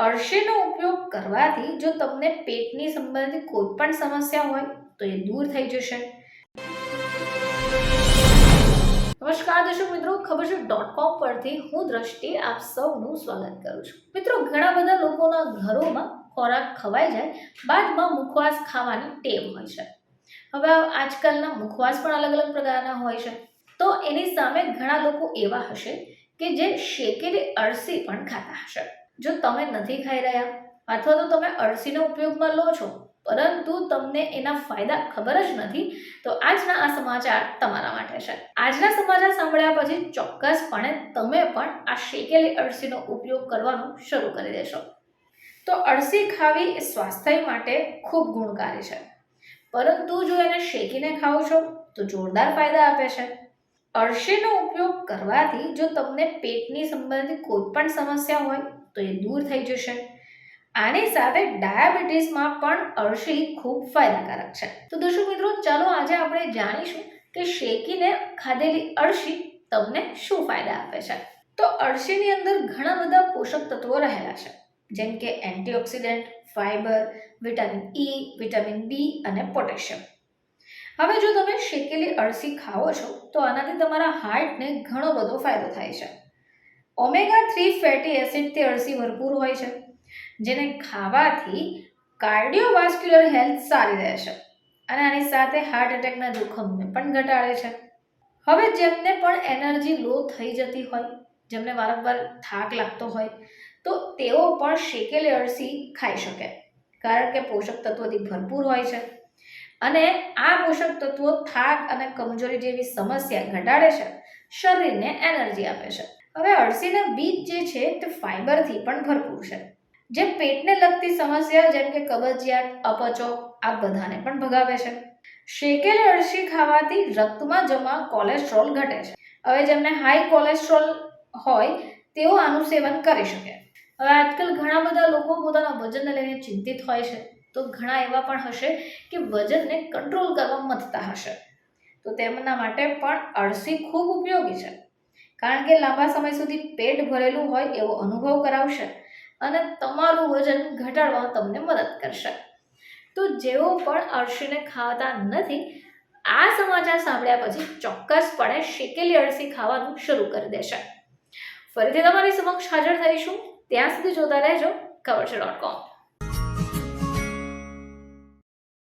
અળસીનો ઉપયોગ કરવાથી જો તમને પેટની સંબંધિત કોઈ પણ સમસ્યા હોય તો એ દૂર થઈ જશે। નમસ્કાર દર્શક મિત્રો, ખબર છે .com પરથી હું દ્રષ્ટિ આપ સૌનું સ્વાગત કરું છું। મિત્રો, ઘણા બધા લોકોના ઘરોમાં ખોરાક ખવાઈ જાય બાદમાં મુખવાસ ખાવાની ટેવ હોય છે। હવે આજકાલના મુખવાસ પણ અલગ અલગ પ્રકારના હોય છે, તો એની સામે ઘણા લોકો એવા હશે કે જે શેકેલી અળસી પણ ખાતા હશે। જો તમે નથી ખાઈ રહ્યા અથવા તો તમે અળસીનો ઉપયોગમાં લો છો પરંતુ તમને એના ફાયદા ખબર જ નથી, તો આજના આ સમાચાર તમારા માટે છે। આજના સમાચાર સાંભળ્યા પછી ચોક્કસપણે તમે પણ આ શેકેલી અળસીનો ઉપયોગ કરવાનું શરૂ કરી દેશો। તો અળસી ખાવી એ સ્વાસ્થ્ય માટે ખૂબ ગુણકારી છે, પરંતુ જો એને શેકીને ખાઓ છો તો જોરદાર ફાયદા આપે છે। અળસીનો ઉપયોગ કરવાથી જો તમને પેટની સંબંધિત કોઈ પણ સમસ્યા હોય તો એ દૂર થઈ જશે। આની સાથે ડાયાબિટીસમાં પણ અળસી ખૂબ ફાયદાકારક છે। તો દર્શક મિત્રો, ચાલો આજે આપણે જાણીશું કે શેકીને ખાધેલી અળસી તમને શું ફાયદા આપે છે। તો અળસીની અંદર ઘણા બધા પોષક તત્વો રહેલા છે, જેમ કે antioxidant, fibre, vitamin E, vitamin B અને પોટેશિયમ। હવે જો તમે શેકેલી અળસી ખાઓ છો તો આનાથી તમારા હાર્ટને ઘણો બધો ફાયદો થાય છે। ઓમેગા-3 ફેટી એસિડથી અળસી ભરપૂર હોય છે, જેને ખાવાથી કાર્ડિયોવાસ્ક્યુલર હેલ્થ સારી રહેશે અને આની સાથે હાર્ટ એટેકના જોખમને પણ ઘટાડે છે। હવે જેમને પણ એનર્જી લો થઈ જતી હોય, જેમને વારંવાર થાક લાગતો હોય, તો તેઓ પણ શેકેલી અળસી ખાઈ શકે, કારણ કે પોષક તત્વોથી ભરપૂર હોય છે અને આ પોષક તત્વો થાક અને કમજોરી જેવી સમસ્યા ઘટાડે છે, શરીરને એનર્જી આપે છે। હવે અળસીના બીજ જે છે તે ફાઇબરથી પણ ભરપૂર છે, જે પેટને લગતી સમસ્યા જેમ કે કબજિયાત, અપચો આ બધાને પણ ભગાવે છે। શેકેલી અળસી ખાવાથી રક્તમાં જમા કોલેસ્ટ્રોલ ઘટે છે। હવે જેમને હાઈ કોલેસ્ટ્રોલ હોય તેઓ આનું સેવન કરી શકે। હવે આજકાલ ઘણા બધા લોકો પોતાના વજનને લઈને ચિંતિત હોય છે, તો ઘણા એવા પણ હશે કે વજનને કંટ્રોલ કરવા મથતા હશે, તો તેમના માટે પણ અળસી ખૂબ ઉપયોગી છે, કારણ કે લાંબા સમય સુધી પેટ ભરેલું હોય એવો અનુભવ કરાવશે અને તમારું વજન ઘટાડવામાં તમને મદદ કરશે। તો જેઓ પણ અળસીને ખાતા નથી, આ સમાચાર સાંભળ્યા પછી ચોક્કસપણે શેકેલી અળસી ખાવાનું શરૂ કરી દેશે। ફરીથી તમારી સમક્ષ હાજર થઈશું, ત્યાં સુધી જોતા રહેજો ખબર છે .com।